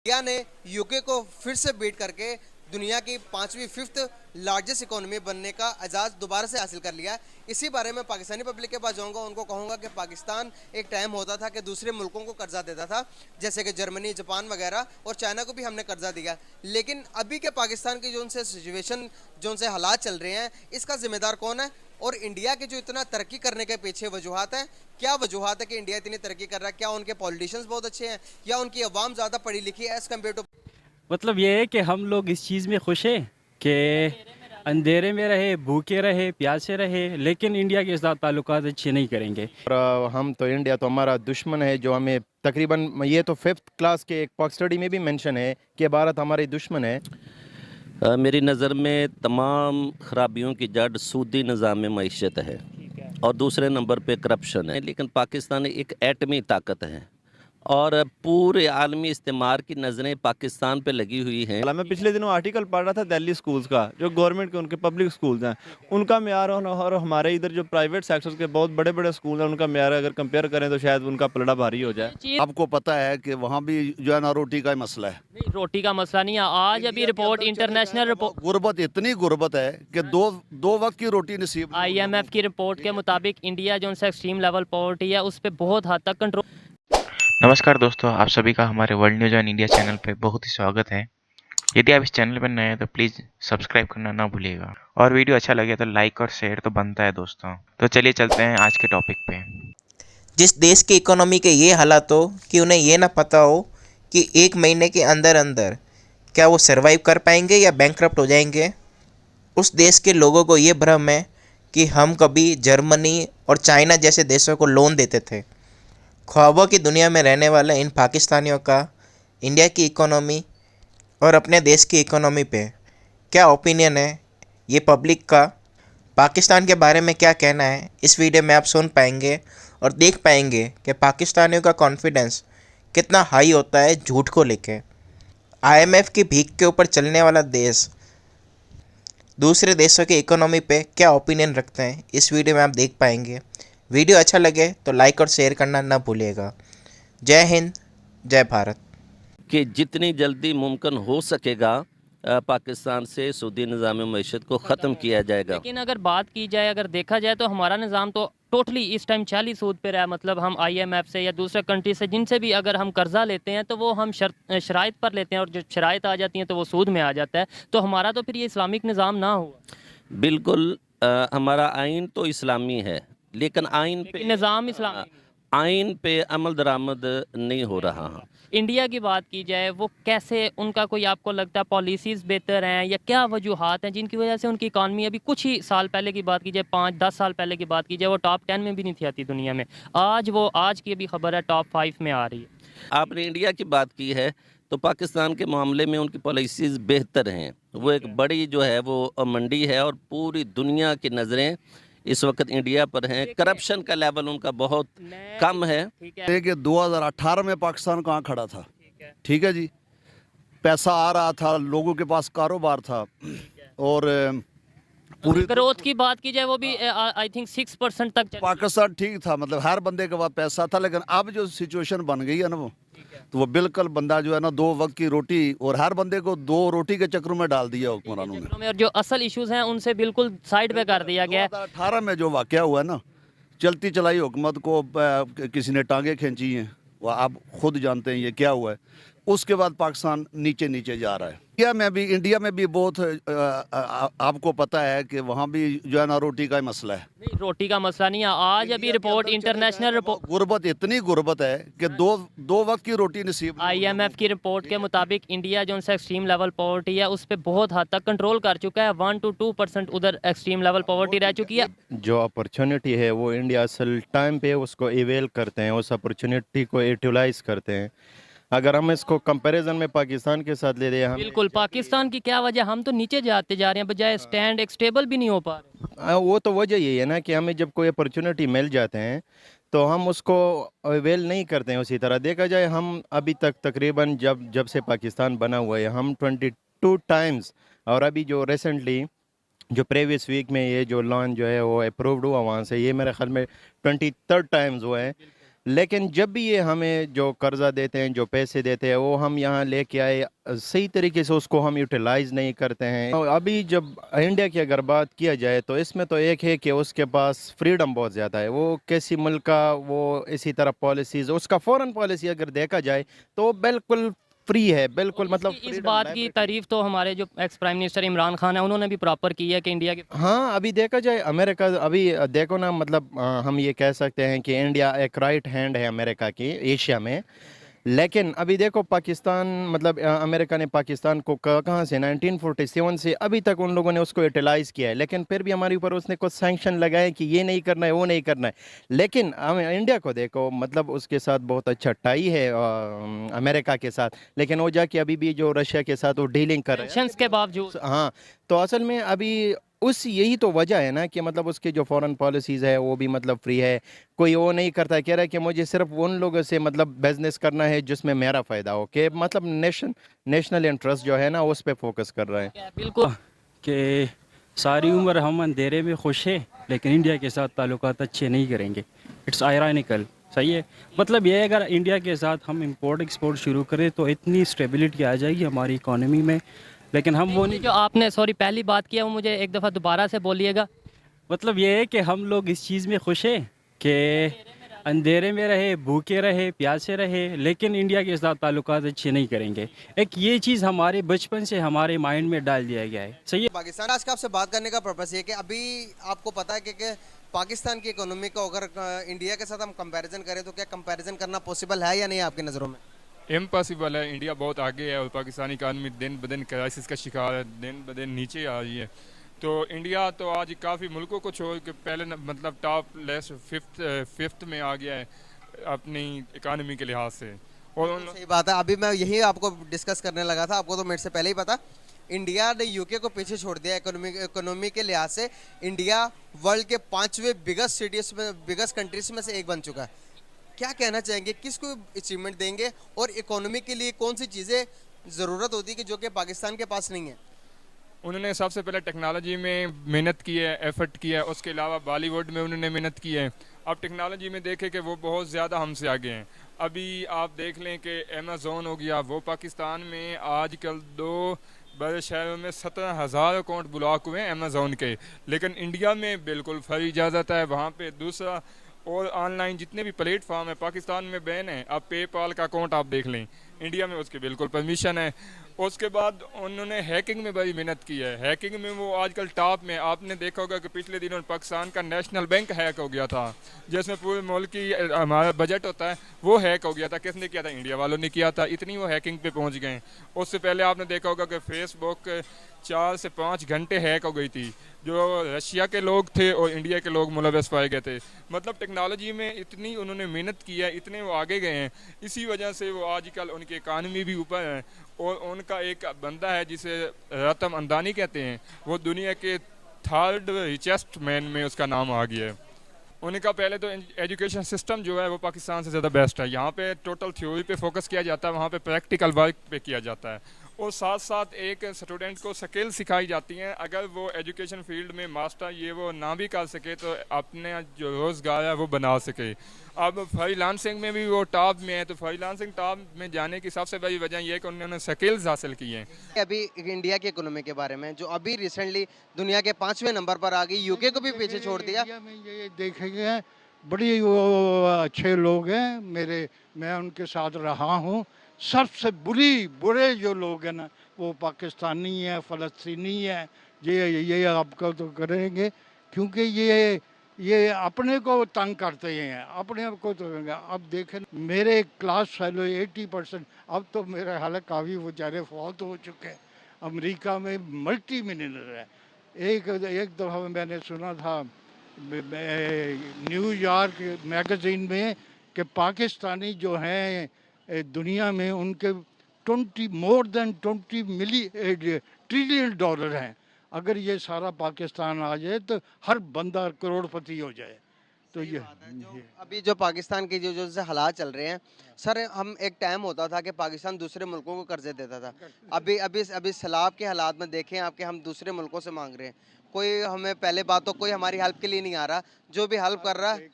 India ने UK को फिर से बीट करके दुनिया की पांचवी फिफ्थ लार्जेस्ट इकोनॉमी बनने का एजाज़ दोबारा से हासिल कर लिया है। इसी बारे में पाकिस्तानी पब्लिक के पास जाऊंगा, उनको कहूंगा कि पाकिस्तान एक टाइम होता था कि दूसरे मुल्कों को कर्जा देता था, जैसे कि जर्मनी, जापान वगैरह, और चाइना को भी हमने कर्जा दिया। लेकिन अभी के पाकिस्तान की जो उनसे सिचुएशन, जो उनसे हालात चल रहे हैं, इसका जिम्मेदार कौन है? और इंडिया के जो इतना तरक्की करने के पीछे वजूहत हैं, क्या वजूहत है कि इंडिया इतनी तरक्की कर रहा है? क्या उनके पॉलिटिशियंस बहुत अच्छे हैं या उनकी अवाम ज़्यादा पढ़ी लिखी है एज़ कम्पेयर टू? मतलब ये है कि हम लोग इस चीज़ में खुश हैं कि अंधेरे में रहे, भूखे रहे, प्यासे रहे, लेकिन इंडिया के साथ ताल्लुकात अच्छे नहीं करेंगे। और हम तो इंडिया तो हमारा दुश्मन है, जो हमें तकरीबन ये तो फिफ्थ क्लास के एक पॉक स्टडी में भी मेंशन है कि भारत हमारे दुश्मन है। मेरी नज़र में तमाम ख़राबियों की जड़ सूदी निज़ाम मईशत है और दूसरे नंबर पे करप्शन है। लेकिन पाकिस्तान एक एटमी ताकत है और पूरे आलमी इस्तेमार की नज़रें पाकिस्तान पे लगी हुई हैं। मैं पिछले दिनों आर्टिकल पढ़ रहा था दिल्ली स्कूल्स का, जो गवर्नमेंट के उनके पब्लिक स्कूल्स हैं, उनका म्यार और हमारे इधर जो प्राइवेट सेक्टर्स के बहुत बड़े बड़े स्कूल हैं, उनका म्यार अगर कंपेयर करें तो शायद उनका पलड़ा भारी हो जाए। आपको पता है कि वहाँ भी जो है ना रोटी का ही मसला है। नहीं, रोटी का मसला नहीं है। आज अभी रिपोर्ट, इंटरनेशनल रिपोर्ट, गुर्बत इतनी गुर्बत है कि दो वक्त की रोटी नसीब। IMF की रिपोर्ट के मुताबिक इंडिया जो उनसे एक्सट्रीम लेवल पॉवर्टी है उस पर बहुत हद तक कंट्रोल। नमस्कार दोस्तों, आप सभी का हमारे world news on India channel पे बहुत ही स्वागत है। यदि आप इस चैनल पर नए हैं तो प्लीज़ सब्सक्राइब करना ना भूलिएगा और वीडियो अच्छा लगे तो लाइक और शेयर तो बनता है दोस्तों। तो चलिए चलते हैं आज के टॉपिक पे। जिस देश की इकोनॉमी के ये हालात हो कि उन्हें ये ना पता हो कि एक महीने के अंदर अंदर क्या वो सरवाइव कर पाएंगे या बैंकक्रप्ट हो जाएंगे, उस देश के लोगों को ये भ्रम है कि हम कभी जर्मनी और चाइना जैसे देशों को लोन देते थे। ख्वाबों की दुनिया में रहने वाले इन पाकिस्तानियों का इंडिया की इकोनॉमी और अपने देश की इकोनॉमी पे क्या ओपिनियन है, ये पब्लिक का पाकिस्तान के बारे में क्या कहना है, इस वीडियो में आप सुन पाएंगे और देख पाएंगे कि पाकिस्तानियों का कॉन्फिडेंस कितना हाई होता है झूठ को लेके। IMF की भीख के ऊपर चलने वाला देश दूसरे देशों की इकोनॉमी पे क्या ओपिनियन रखते हैं, इस वीडियो में आप देख पाएंगे। वीडियो अच्छा लगे तो लाइक और शेयर करना ना भूलिएगा। जय हिंद, जय भारत। कि जितनी जल्दी मुमकिन हो सकेगा पाकिस्तान से सूदी निज़ाम मईशत को ख़त्म किया जाएगा। लेकिन अगर बात की जाए, अगर देखा जाए तो हमारा निज़ाम तो टोटली इस टाइम 40 सूद पे रहा है। मतलब हम IMF से या दूसरे कंट्री से जिनसे भी अगर हम कर्जा लेते हैं तो वो हम शराइत पर लेते हैं और जो शराइत आ जाती हैं तो वो सूद में आ जाता है। तो हमारा तो फिर ये इस्लामिक निज़ाम ना हुआ। बिल्कुल, हमारा आइन तो इस्लामी है, लेकिन निज़ाम इस्लामी, आइन पे अमल दरामद नहीं हो रहा। इंडिया की बात की जाए, वो कैसे, उनका कोई आपको लगता है पॉलिसीज़ बेहतर हैं या क्या वजूहात हैं जिनकी वजह से उनकी इकानमी अभी कुछ ही साल पहले की बात की जाए, 5-10 साल पहले की बात की जाए, वो टॉप 10 में भी नहीं थी आती दुनिया में। आज की अभी खबर है टॉप 5 में आ रही है। आपने इंडिया की बात की है तो पाकिस्तान के मामले में उनकी पॉलिसीज़ बेहतर हैं। वो एक बड़ी जो है वो मंडी है और पूरी दुनिया की नज़रें इस वक्त इंडिया पर हैं। करप्शन का लेवल उनका बहुत कम है। कि 2018 में पाकिस्तान कहाँ खड़ा था? ठीक है जी, पैसा आ रहा था, लोगों के पास कारोबार था और पूरी ग्रोथ की बात की जाए वो भी आई थिंक 6% तक पाकिस्तान ठीक था, मतलब हर बंदे के पास पैसा था। लेकिन अब जो सिचुएशन बन गई है ना, वो तो वो बिल्कुल बंदा जो है ना, 2 वक्त की रोटी, और हर बंदे को 2 रोटी के चक्रों में डाल दिया हुक्मरानों ने। और जो असल इश्यूज हैं उनसे बिल्कुल साइड पे कर दिया गया है। 2018 में जो वाकया हुआ है ना, चलती चलाई हुकूमत को किसी ने टांगे खींची हैं, वह आप खुद जानते हैं ये क्या हुआ है। उसके बाद पाकिस्तान नीचे नीचे जा रहा है। इंडिया में भी बहुत आपको पता है कि वहाँ भी जो है ना रोटी का ही मसला है। नहीं, रोटी का मसला नहीं है। आज अभी रिपोर्ट, इंटरनेशनल रिपोर्ट, गुर्बत इतनी गुर्बत है कि दो वक्त की रोटी नसीब। IMF की रिपोर्ट के मुताबिक इंडिया जो उनसे एक्सट्रीम लेवल पॉवर्टी है उस पर बहुत हद तक कंट्रोल कर चुका है। 1 to 2% उधर एक्सट्रीम लेवल पॉवर्टी रह चुकी है। जो अपॉर्चुनिटी है वो इंडिया असल टाइम पे उसको इवेल करते हैं, उस अपॉर्चुनिटी को यूटिलाइज करते हैं। अगर हम इसको कंपैरिजन में पाकिस्तान के साथ ले लें, बिल्कुल पाकिस्तान की क्या वजह, हम तो नीचे जाते जा रहे हैं, बजाय स्टैंड एक स्टेबल भी नहीं हो पा रहे। वो तो वजह यही है ना कि हमें जब कोई अपॉर्चुनिटी मिल जाते हैं तो हम उसको अवेल नहीं करते हैं। उसी तरह देखा जाए, हम अभी तक तकरीबन जब से पाकिस्तान बना हुआ है हम 22 टाइम्स, और अभी जो रिसेंटली जो प्रीवियस वीक में ये जो लॉन जो है वो अप्रूव्ड हुआ वहाँ से, ये मेरे ख्याल में 23rd टाइम्स हुआ है। लेकिन जब भी ये हमें जो कर्जा देते हैं, जो पैसे देते हैं, वो हम यहाँ लेके आए, सही तरीके से उसको हम यूटिलाइज नहीं करते हैं। और अभी जब इंडिया की अगर बात किया जाए तो इसमें तो एक है कि उसके पास फ्रीडम बहुत ज़्यादा है। वो किसी मुल्क का वो इसी तरह पॉलिसीज़, उसका फॉरेन पॉलिसी अगर देखा जाए तो बिल्कुल फ्री है, बिल्कुल मतलब इस freedom, बात की liberty। तारीफ तो हमारे जो ex prime minister Imran Khan है उन्होंने भी प्रॉपर की है कि इंडिया के हाँ, अभी देखा जाए अमेरिका, अभी देखो ना, मतलब हम ये कह सकते हैं कि इंडिया एक राइट हैंड है अमेरिका की एशिया में। लेकिन अभी देखो पाकिस्तान, मतलब अमेरिका ने पाकिस्तान को कहाँ से 1947 से अभी तक उन लोगों ने उसको यूटिलाइज किया है, लेकिन फिर भी हमारे ऊपर उसने कुछ सैंक्शन लगाए कि ये नहीं करना है, वो नहीं करना है। लेकिन हम इंडिया को देखो, मतलब उसके साथ बहुत अच्छा टाई है अमेरिका के साथ, लेकिन वो जाके अभी भी जो रशिया के साथ वो डीलिंग कर रहे हैं। सैंक्शंस के बावजूद हाँ, तो असल में अभी उस यही तो वजह है ना कि मतलब उसके जो फॉरेन पॉलिसीज़ है वो भी मतलब फ्री है। कोई वो नहीं करता है, कह रहा है कि मुझे सिर्फ उन लोगों से मतलब बिजनेस करना है जिसमें मेरा फ़ायदा हो, कि मतलब नेशनल इंटरेस्ट जो है ना उस पर फोकस कर रहा है। बिल्कुल कि सारी उम्र हम अंधेरे में खुश हैं लेकिन इंडिया के साथ ताल्लुकात अच्छे नहीं करेंगे। इट्स आयरॉनिकल, सही है। मतलब ये है, अगर इंडिया के साथ हम इंपोर्ट एक्सपोर्ट शुरू करें तो इतनी स्टेबिलिटी आ जाएगी हमारी इकोनॉमी में, लेकिन हम वो ये नहीं। जो आपने सॉरी पहली बात किया वो मुझे एक दफ़ा दोबारा से बोलिएगा। मतलब ये है कि हम लोग इस चीज़ में खुश हैं कि अंधेरे में रहे, भूखे रहे, प्यासे रहे, लेकिन इंडिया के साथ ताल्लुकात अच्छे नहीं करेंगे। एक ये चीज़ हमारे बचपन से हमारे माइंड में डाल दिया गया है, सही है। पाकिस्तान आज का आपसे बात करने का पर्पस ये कि अभी आपको पता है कि पाकिस्तान की इकोनॉमी को अगर इंडिया के साथ हम कंपैरिजन करें तो क्या कंपैरिजन करना पॉसिबल है या नहीं आपकी नज़रों में? इम्पॉसिबल है। इंडिया बहुत आगे है और पाकिस्तानी इकानमी दिन ब दिन क्राइसिस का शिकार है, दिन ब दिन नीचे आ रही है। तो इंडिया तो आज काफ़ी मुल्कों को छोड़ के पहले मतलब टॉप लेस फिफ्थ में आ गया है अपनी इकानमी के लिहाज से। और सही बात है, अभी मैं यही आपको डिस्कस करने लगा था, आपको तो मेरे से पहले ही पता। इंडिया ने यूके को पीछे छोड़ दिया इकोनॉमी के लिहाज से। इंडिया वर्ल्ड के 5वें बिगेस्ट सिटीज में, बिगेस्ट कंट्रीज में से एक बन चुका है। क्या कहना चाहेंगे, किसको अचीवमेंट देंगे और इकोनॉमी के लिए कौन सी चीज़ें ज़रूरत होती है कि जो कि पाकिस्तान के पास नहीं है? उन्होंने सबसे पहले टेक्नोलॉजी में मेहनत की है, एफर्ट किया है। उसके अलावा बॉलीवुड में उन्होंने मेहनत की है। अब टेक्नोलॉजी में देखें कि वो बहुत ज़्यादा हमसे आगे हैं। अभी आप देख लें कि अमेज़ोन हो गया, वो पाकिस्तान में आजकल 2 बड़े शहरों में 17,000 अकाउंट ब्लॉक हुए हैं अमेज़ोन के, लेकिन इंडिया में बिल्कुल फ्री इजाज़त है वहाँ पे। दूसरा, और ऑनलाइन जितने भी प्लेटफॉर्म है पाकिस्तान में बैन है। अब पेपाल का अकाउंट आप देख लें, इंडिया में उसकी बिल्कुल परमिशन है। उसके बाद उन्होंने हैकिंग में बड़ी मेहनत की है। हैकिंग में वो आजकल टॉप में, आपने देखा होगा कि पिछले दिनों पाकिस्तान का नेशनल बैंक हैक हो गया था, जिसमें पूरे मुल्क की हमारा बजट होता है वो हैक हो गया था। किसने किया था? इंडिया वालों ने किया था। इतनी वो हैकिंग पे पहुंच गए। उससे पहले आपने देखा होगा कि फेसबुक 4 से 5 घंटे हैक हो गई थी, जो रशिया के लोग थे और इंडिया के लोग मुलविस पाए गए थे। मतलब टेक्नोलॉजी में इतनी उन्होंने मेहनत की है, इतने वो आगे गए हैं। इसी वजह से वो आजकल उनकी इकानमी भी ऊपर है। और उनका एक बंदा है जिसे रतन अंदानी कहते हैं, वो दुनिया के 3rd रिचेस्ट मैन में उसका नाम आ गया है। उनका पहले तो एजुकेशन सिस्टम जो है वो पाकिस्तान से ज़्यादा बेस्ट है। यहाँ पे टोटल थ्योरी पे फोकस किया जाता है, वहाँ पे प्रैक्टिकल वर्क पे किया जाता है। और साथ साथ एक स्टूडेंट को स्किल सिखाई जाती हैं। अगर वो एजुकेशन फील्ड में मास्टर ये वो ना भी कर सके तो अपने जो रोज़गार है वो बना सके। अब फ्रीलांसिंग में भी वो टॉप में है। तो फ्रीलांसिंग टॉप में जाने की सबसे बड़ी वजह यह है कि उन्होंने स्किल्स हासिल की हैं। अभी इंडिया की इकोनॉमी के बारे में, जो अभी रिसेंटली दुनिया के 5वें नंबर पर आ गई, यूके को भी पीछे छोड़ दिया। इंडिया में ये देखेंगे बड़ी वो अच्छे लोग हैं मेरे, मैं उनके साथ रहा हूँ। सबसे बुरे जो लोग हैं ना वो पाकिस्तानी है, फ़लस्तीनी है। ये आपको तो करेंगे क्योंकि ये अपने को तंग करते हैं, अपने आप को तो। अब देखें मेरे क्लास फेलो 80%, अब तो मेरे हाल काफ़ी बेचारे फौत हो चुके हैं। अमेरिका में मल्टी मिलियनर है। एक दफ़ा मैंने सुना था न्यूयॉर्क मैगज़ीन में कि पाकिस्तानी जो हैं दुनिया में उनके मोर देन 20 ट्रिलियन डॉलर हैं। अगर ये सारा पाकिस्तान आ जाए तो हर बंदा करोड़पति हो जाए। तो ये अभी जो पाकिस्तान के जो जैसे हालात चल रहे हैं सर, हम एक टाइम होता था कि पाकिस्तान दूसरे मुल्कों को कर्जे देता था। अभी सैलाब के हालात में देखें आपके, हम दूसरे मुल्कों से मांग रहे हैं। कोई हमें, पहले बात तो कोई हमारी हेल्प के लिए नहीं आ रहा। जो भी हेल्प कर रहा है